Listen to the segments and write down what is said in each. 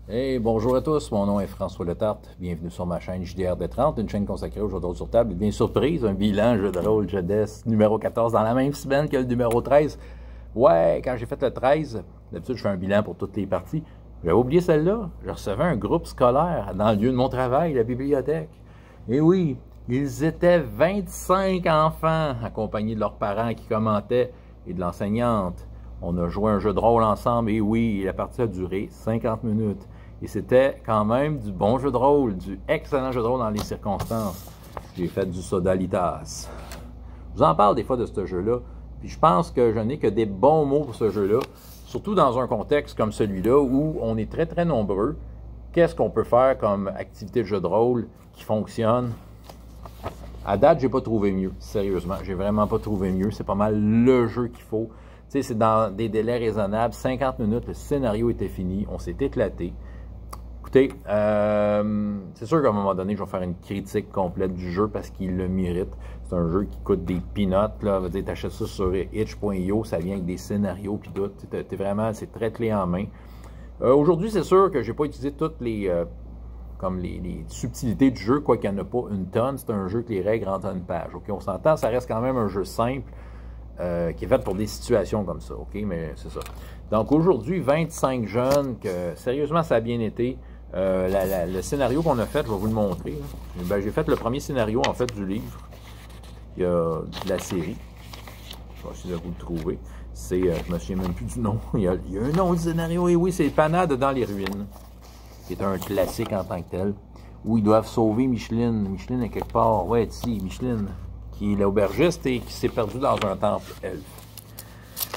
Hey, bonjour à tous, mon nom est François Letarte. Bienvenue sur ma chaîne JDR-D30, une chaîne consacrée aux jeux de rôle sur table. Et bien surprise, un bilan jeu de rôle Jeunesse numéro 14 dans la même semaine que le numéro 13. Ouais, quand j'ai fait le 13, d'habitude je fais un bilan pour toutes les parties. J'avais oublié celle-là. Je recevais un groupe scolaire dans le lieu de mon travail, la bibliothèque. Et oui, ils étaient 25 enfants accompagnés de leurs parents qui commentaient et de l'enseignante. On a joué un jeu de rôle ensemble et oui, la partie a duré 50 minutes. Et c'était quand même du bon jeu de rôle, du excellent jeu de rôle dans les circonstances. J'ai fait du Sodalitas. Je vous en parle des fois de ce jeu-là, puis je pense que je n'ai que des bons mots pour ce jeu-là, surtout dans un contexte comme celui-là où on est très très nombreux. Qu'est-ce qu'on peut faire comme activité de jeu de rôle qui fonctionne? À date, j'ai pas trouvé mieux, sérieusement. J'ai vraiment pas trouvé mieux. C'est pas mal le jeu qu'il faut. Tu sais, c'est dans des délais raisonnables. 50 minutes, le scénario était fini. On s'est éclaté. Écoutez, c'est sûr qu'à un moment donné, je vais faire une critique complète du jeu parce qu'il le mérite. C'est un jeu qui coûte des peanuts, là. Tu achètes ça sur itch.io, ça vient avec des scénarios puis tout. T'es vraiment, c'est très clé en main. Aujourd'hui, c'est sûr que j'ai pas utilisé toutes les subtilités du jeu, quoi qu'il n'y en a pas une tonne. C'est un jeu que les règles rentrent à une page. Ok, on s'entend, ça reste quand même un jeu simple qui est fait pour des situations comme ça. Ok, mais c'est ça. Donc aujourd'hui, 25 jeunes, que sérieusement, ça a bien été. Le scénario qu'on a fait, je vais vous le montrer. Ben, j'ai fait le premier scénario, en fait, du livre. Il y a de la série. Je vais essayer de vous le trouver. C'est, je me souviens même plus du nom. Il y a un nom du scénario. Et oui, c'est Panade dans les ruines. Qui est un classique en tant que tel. Où ils doivent sauver Micheline. Micheline est quelque part. Ouais, ici, Micheline. Qui est l'aubergiste et qui s'est perdue dans un temple elfe.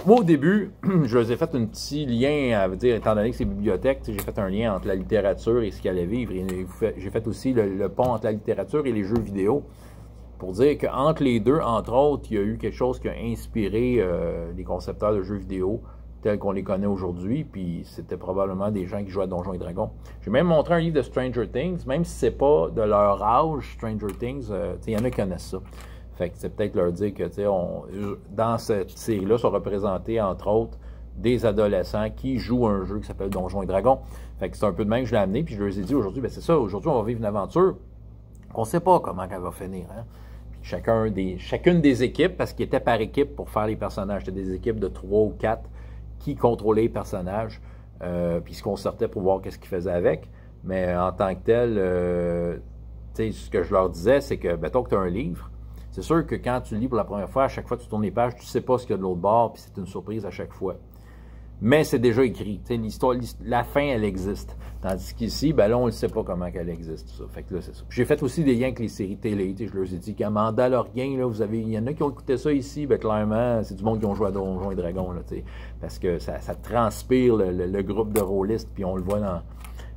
Moi, au début, je leur ai fait un petit lien, à dire, étant donné que c'est bibliothèque, j'ai fait un lien entre la littérature et ce qu'elle allait vivre. J'ai fait aussi le pont entre la littérature et les jeux vidéo, pour dire qu'entre les deux, entre autres, il y a eu quelque chose qui a inspiré les concepteurs de jeux vidéo tels qu'on les connaît aujourd'hui, puis c'était probablement des gens qui jouaient à Donjons et Dragons. J'ai même montré un livre de Stranger Things, même si c'est pas de leur âge, Stranger Things, il y en a qui connaissent ça. Fait que c'est peut-être leur dire que, tu sais, dans cette série-là, sont représentés, entre autres, des adolescents qui jouent un jeu qui s'appelle Donjons et Dragons. Fait que c'est un peu de même que je l'ai amené, puis je leur ai dit aujourd'hui, ben c'est ça, aujourd'hui, on va vivre une aventure qu'on ne sait pas comment elle va finir. Hein? Puis chacune des équipes, parce qu'ils étaient par équipe pour faire les personnages, c'était des équipes de 3 ou 4 qui contrôlaient les personnages, puis ce qu'on sortait pour voir qu'est-ce qu'ils faisaient avec. Mais en tant que tel, tu sais, ce que je leur disais, c'est que, mettons que tu as un livre, c'est sûr que quand tu lis pour la première fois, à chaque fois que tu tournes les pages, tu ne sais pas ce qu'il y a de l'autre bord, puis c'est une surprise à chaque fois. Mais c'est déjà écrit. L'histoire, la fin, elle existe. Tandis qu'ici, ben là, on ne sait pas comment qu'elle existe. Ça. Fait que là, c'est ça. J'ai fait aussi des liens avec les séries télé. Je leur ai dit qu'à Mandalorian, là, il y en a qui ont écouté ça ici, ben clairement, c'est du monde qui ont joué à Donjons et Dragons. Là, parce que ça transpire le groupe de rôlistes, puis on le voit dans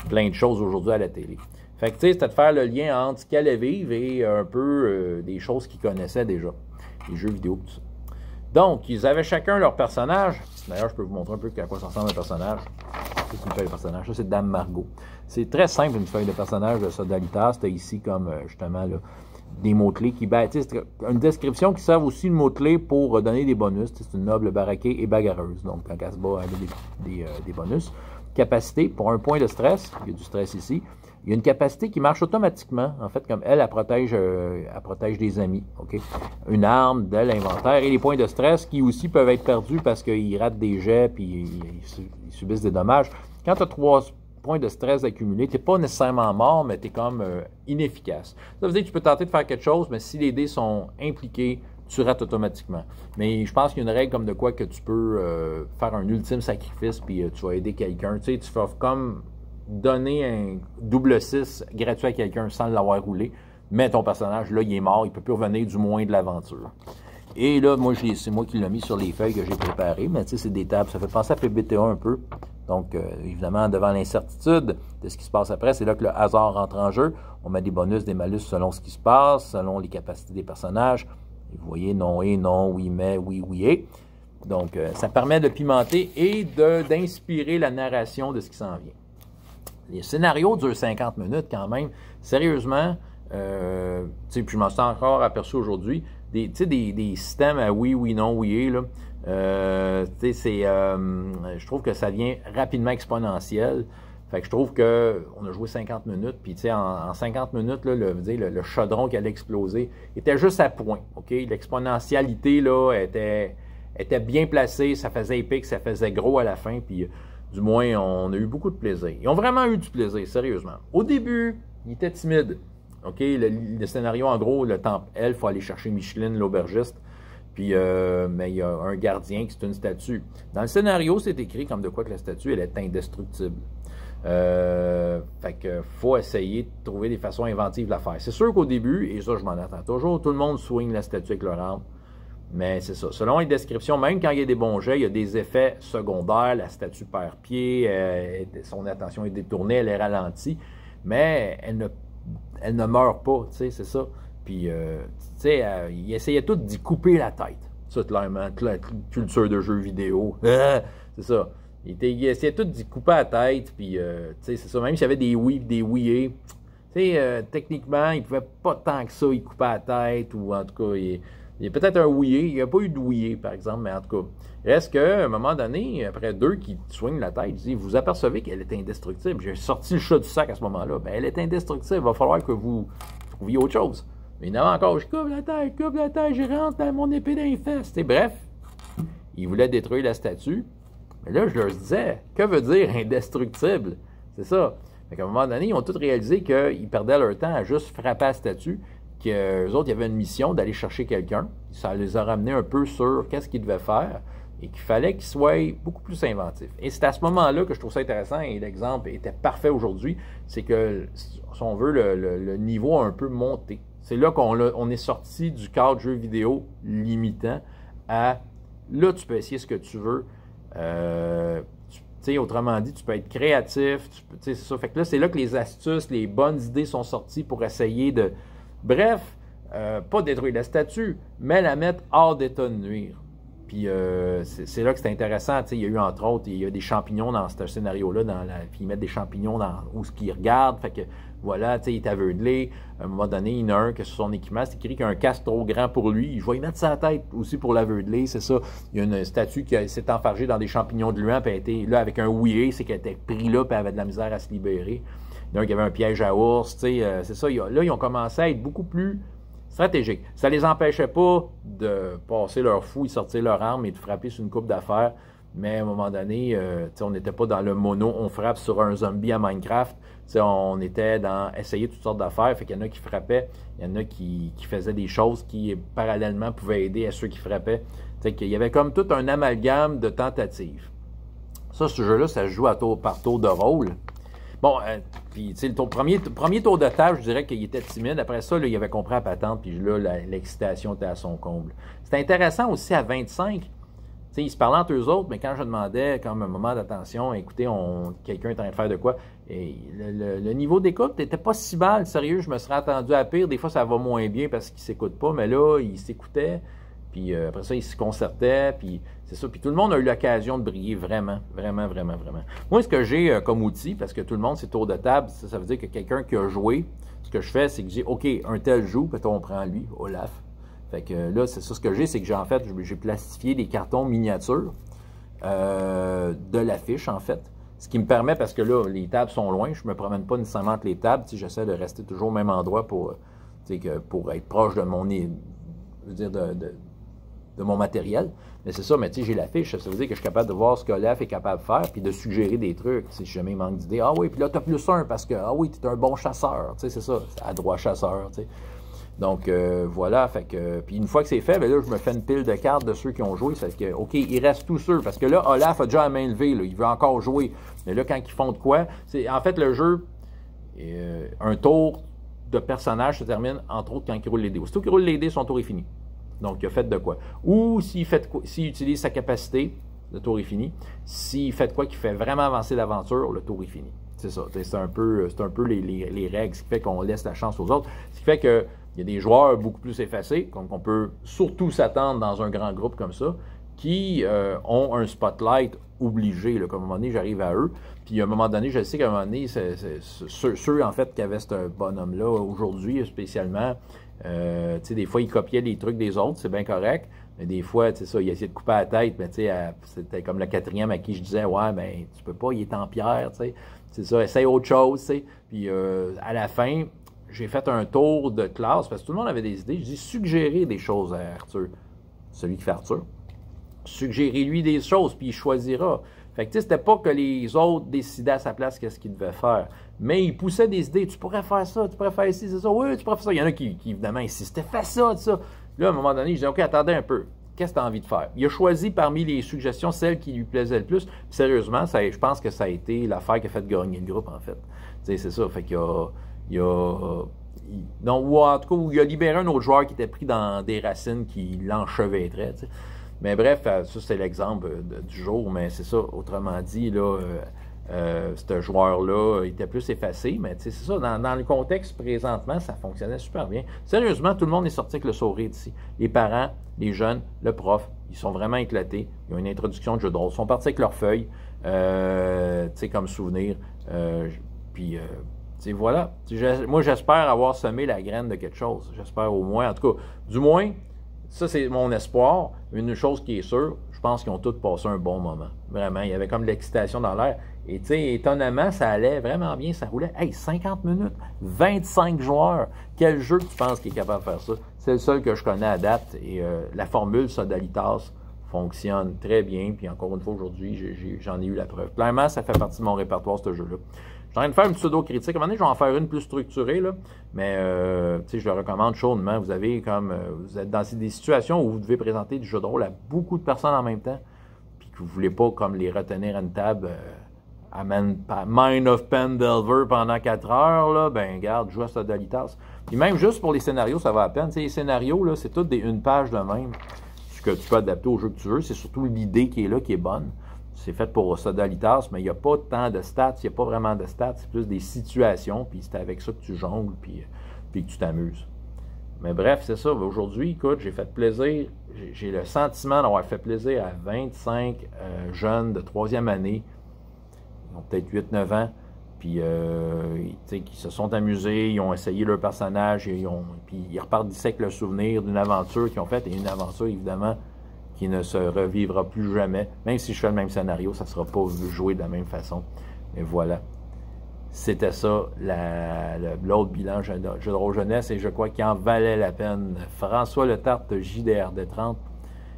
plein de choses aujourd'hui à la télé. Fait que, tu sais, c'était de faire le lien entre ce qu'elle allait vivre et un peu des choses qu'ils connaissaient déjà. Les jeux vidéo, tout ça. Donc, ils avaient chacun leur personnage. D'ailleurs, je peux vous montrer un peu à quoi ça ressemble un personnage. Ça, c'est une feuille de personnage. Ça, c'est Dame Margot. C'est très simple, une feuille de personnage de Sodalitas. C'était ici comme, justement, là, des mots-clés qui... Ben, c'est une description qui sert aussi de mots-clés pour donner des bonus. C'est une noble baraquée et bagarreuse. Donc, quand elle se bat, elle a des bonus. Capacité, pour un point de stress. Il y a du stress ici. Il y a une capacité qui marche automatiquement. En fait, comme elle protège des amis. Okay? Une arme, de l'inventaire et les points de stress qui aussi peuvent être perdus parce qu'ils ratent des jets et ils subissent des dommages. Quand tu as 3 points de stress accumulés, tu n'es pas nécessairement mort, mais tu es comme inefficace. Ça veut dire que tu peux tenter de faire quelque chose, mais si les dés sont impliqués, tu rates automatiquement. Mais je pense qu'il y a une règle comme de quoi que tu peux faire un ultime sacrifice puis tu vas aider quelqu'un. Tu sais, tu fais comme donner un double 6 gratuit à quelqu'un sans l'avoir roulé, mais ton personnage, là, il est mort, il ne peut plus revenir du moins de l'aventure. Et là, moi, c'est moi qui l'ai mis sur les feuilles que j'ai préparées, mais tu sais, c'est des tables, ça fait penser à PBTA un peu. Donc, évidemment, devant l'incertitude de ce qui se passe après, c'est là que le hasard rentre en jeu. On met des bonus, des malus selon ce qui se passe, selon les capacités des personnages. Et vous voyez, non et non, oui mais, oui, oui et. Donc, ça permet de pimenter et d'inspirer la narration de ce qui s'en vient. Les scénarios durent 50 minutes quand même. Sérieusement, puis je m'en suis encore aperçu aujourd'hui, des systèmes à oui, oui, non, oui et, là, je trouve que ça devient rapidement exponentiel. Fait que je trouve qu'on a joué 50 minutes, puis tu sais, en 50 minutes, là, le chaudron qui allait exploser était juste à point, OK? L'exponentialité, là, était bien placée, ça faisait épique, ça faisait gros à la fin, puis du moins, on a eu beaucoup de plaisir. Ils ont vraiment eu du plaisir, sérieusement. Au début, ils étaient timides, OK? Le scénario, en gros, le temple L, il faut aller chercher Micheline, l'aubergiste, puis, mais il y a un gardien qui c'est une statue. Dans le scénario, c'est écrit comme de quoi que la statue, elle est indestructible. Fait que faut essayer de trouver des façons inventives de la faire. C'est sûr qu'au début, et ça je m'en attends toujours, tout le monde swing la statue avec leur arme. Mais c'est ça. Selon les descriptions, même quand il y a des bons jets, il y a des effets secondaires. La statue perd pied, son attention est détournée, elle est ralentie. Mais elle ne meurt pas, tu sais, c'est ça. Puis, tu sais, il essayait tout d'y couper la tête. Ça, clairement, la culture de jeux vidéo. C'est ça. Il essayait tout d'y couper la tête, puis, tu sais, c'est ça. Même s'il y avait des oui des oui, tu sais, techniquement, il ne pouvait pas tant que ça y couper la tête, ou en tout cas, il y a peut-être un oui. Il n'y a pas eu de oui, par exemple, mais en tout cas, reste qu'à un moment donné, après deux qui soignent la tête, vous apercevez qu'elle est indestructible. J'ai sorti le chat du sac à ce moment-là. Ben, elle est indestructible. Il va falloir que vous trouviez autre chose. Mais évidemment, encore, je coupe la tête, je rentre dans mon épée d'infest. Bref, il voulait détruire la statue. Mais là, je leur disais, que veut dire indestructible? C'est ça. Fait qu'à un moment donné, ils ont tous réalisé qu'ils perdaient leur temps à juste frapper la statue, qu'eux autres, il y avait une mission d'aller chercher quelqu'un. Ça les a ramenés un peu sur qu'est-ce qu'ils devaient faire et qu'il fallait qu'ils soient beaucoup plus inventifs. Et c'est à ce moment-là que je trouve ça intéressant, et l'exemple était parfait aujourd'hui, c'est que, si on veut, le niveau a un peu monté. C'est là qu'on est sorti du cadre jeu vidéo limitant à, là, tu peux essayer ce que tu veux. Tu sais, autrement dit, tu peux être créatif. C'est ça. Fait que là, c'est là que les astuces, les bonnes idées sont sorties pour essayer de... Bref, pas détruire la statue, mais la mettre hors d'état de nuire. Puis c'est là que c'est intéressant. Il y a eu, entre autres, il y a des champignons dans ce scénario-là, puis ils mettent des champignons dans où ce qu'ils regardent. Fait que voilà, il est aveuglé. À un moment donné, il y en a un que sur son équipement, c'est écrit qu'il y a un casque trop grand pour lui. Je vais y mettre sa tête aussi pour l'aveugler, c'est ça. Il y a une statue qui s'est enfargée dans des champignons de luant, puis elle était là avec un oui, c'est qu'elle était pris là, puis elle avait de la misère à se libérer. Il y en a un qui avait un piège à ours, c'est ça. Là, ils ont commencé à être beaucoup plus stratégiques. Ça ne les empêchait pas de passer leur fou, de sortir leur arme et de frapper sur une coupe d'affaires. Mais à un moment donné, on n'était pas dans le mono, on frappe sur un zombie à Minecraft. On était dans essayer toutes sortes d'affaires. Fait qu'il y en a qui frappaient, il y en a qui faisaient des choses qui, parallèlement, pouvaient aider à ceux qui frappaient. Il y avait comme tout un amalgame de tentatives. Ça, ce jeu-là, ça se joue par tour de rôle. Bon, puis, tu sais, le premier tour de table, je dirais qu'il était timide. Après ça, là, il avait compris la patente, puis là, l'excitation était à son comble. C'était intéressant aussi à 25. Tu sais, ils se parlaient entre eux autres, mais quand je demandais, comme un moment d'attention, écoutez, quelqu'un est en train de faire de quoi, et le niveau d'écoute n'était pas si mal. Sérieux, je me serais attendu à pire. Des fois, ça va moins bien parce qu'ils ne s'écoutent pas, mais là, ils s'écoutaient. Puis après ça, ils se concertaient, puis c'est ça. Puis tout le monde a eu l'occasion de briller vraiment, vraiment, vraiment, vraiment. Moi, ce que j'ai comme outil, parce que tout le monde, c'est tour de table, ça veut dire que quelqu'un qui a joué, ce que je fais, c'est que j'ai, OK, un tel joue, peut-être on prend lui, Olaf. Fait que là, c'est ça ce que j'ai, c'est que j'ai plastifié des cartons miniatures de l'affiche, en fait. Ce qui me permet, parce que là, les tables sont loin, je ne me promène pas nécessairement entre les tables, j'essaie de rester toujours au même endroit pour être proche de mon... je veux dire, de mon matériel. Mais c'est ça, mais tu sais, j'ai l'affiche, ça veut dire que je suis capable de voir ce que Olaf est capable de faire, puis de suggérer des trucs, si jamais il manque d'idées. Ah oui, puis là, tu as plus un, parce que, ah oui, tu es un bon chasseur, tu sais, c'est ça, à droit chasseur, tu sais. Donc, voilà, fait que, puis une fois que c'est fait, bien là, je me fais une pile de cartes de ceux qui ont joué, fait que, OK, il reste tous ceux, parce que là, Olaf a déjà la main levée, là, il veut encore jouer. Mais là, quand ils font de quoi, c'est, en fait, le jeu, un tour de personnage se termine, entre autres, quand il roule les dés. Aussitôt qu'il roule les dés, son tour est fini. Donc, il a fait de quoi. Ou s'il utilise sa capacité, le tour est fini. S'il fait de quoi qui fait vraiment avancer l'aventure, le tour est fini. C'est ça. C'est un peu les règles, ce qui fait qu'on laisse la chance aux autres. Ce qui fait qu'il y a des joueurs beaucoup plus effacés, comme qu'on peut surtout s'attendre dans un grand groupe comme ça, qui ont un spotlight obligé. Là, comme à un moment donné, j'arrive à eux. Puis à un moment donné, je sais qu'à un moment donné, ceux en fait qui avaient ce bonhomme-là, aujourd'hui spécialement, des fois, ils copiaient les trucs des autres, c'est bien correct. Mais des fois, tu sais ça, ils essayaient de couper la tête, mais tu sais, c'était comme le quatrième à qui je disais, ouais, ben, tu peux pas, il est en pierre, tu sais. c'est ça, essaye autre chose, tu sais. Puis à la fin, j'ai fait un tour de classe, parce que tout le monde avait des idées. Je dis, suggérez des choses à Arthur, celui qui fait Arthur. Suggérez-lui des choses, puis il choisira. Fait que, tu sais, c'était pas que les autres décidaient à sa place qu'est-ce qu'ils devaient faire. Mais il poussait des idées. Tu pourrais faire ça, tu pourrais faire ci, c'est ça. Oui, tu pourrais faire ça. Il y en a qui évidemment, insistaient. Fais ça, ça. Là, à un moment donné, je dis, OK, attendez un peu. Qu'est-ce que tu as envie de faire? Il a choisi parmi les suggestions celle qui lui plaisait le plus. Puis, sérieusement, je pense que ça a été l'affaire qui a fait gagner le groupe, en fait. Tu sais, c'est ça. Fait qu'il donc, ou en tout cas, il a libéré un autre joueur qui était pris dans des racines qui l'enchevêtraient, tu sais. Mais bref, ça c'est l'exemple du jour, mais c'est ça, autrement dit, là, ce joueur-là était plus effacé, mais c'est ça, dans le contexte présentement, ça fonctionnait super bien. Sérieusement, tout le monde est sorti avec le sourire d'ici. Les parents, les jeunes, le prof, ils sont vraiment éclatés. Ils ont une introduction de jeu de rôle. Ils sont partis avec leurs feuilles, comme souvenir. Puis, voilà. Moi, j'espère avoir semé la graine de quelque chose. J'espère au moins, en tout cas, du moins, ça, c'est mon espoir. Une chose qui est sûre, je pense qu'ils ont tous passé un bon moment. Vraiment, il y avait comme de l'excitation dans l'air. Et tu sais, étonnamment, ça allait vraiment bien, ça roulait. Hey, 50 minutes, 25 joueurs. Quel jeu que tu penses qui est capable de faire ça? C'est le seul que je connais à date. Et la formule Sodalitas fonctionne très bien. Puis encore une fois, aujourd'hui, j'en ai eu la preuve. Clairement, ça fait partie de mon répertoire, ce jeu-là. Je suis en train de faire une pseudo-critique. À un moment donné, je vais en faire une plus structurée, là. Mais, je le recommande chaudement. Vous êtes dans des situations où vous devez présenter du jeu de rôle à beaucoup de personnes en même temps, puis que vous ne voulez pas comme les retenir à une table à Mind of Pendelver pendant 4 heures, là, ben, regarde, joue à Sodalitas. Puis même juste pour les scénarios, ça va à peine. T'sais, les scénarios, là, c'est toutes une page de même. Ce que tu peux adapter au jeu que tu veux, c'est surtout l'idée qui est là, qui est bonne. C'est fait pour Sodalitas, mais il n'y a pas tant de stats, il n'y a pas vraiment de stats, c'est plus des situations, puis c'est avec ça que tu jongles, puis que tu t'amuses. Mais bref, c'est ça. Aujourd'hui, écoute, j'ai fait plaisir, j'ai le sentiment d'avoir fait plaisir à 25 jeunes de 3e année, ils ont peut-être 8-9 ans, puis qui se sont amusés, ils ont essayé leur personnage, puis ils repartent d'ici avec le souvenir d'une aventure qu'ils ont faite, et une aventure, évidemment, qui ne se revivra plus jamais. Même si je fais le même scénario, ça ne sera pas joué de la même façon. Mais voilà. C'était ça, l'autre bilan jeu de rôle jeunesse, et je crois qu'il en valait la peine. François Letarte, JDR de 30.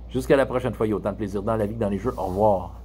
Jusqu'à la prochaine fois, il y a autant de plaisir dans la vie que dans les jeux. Au revoir.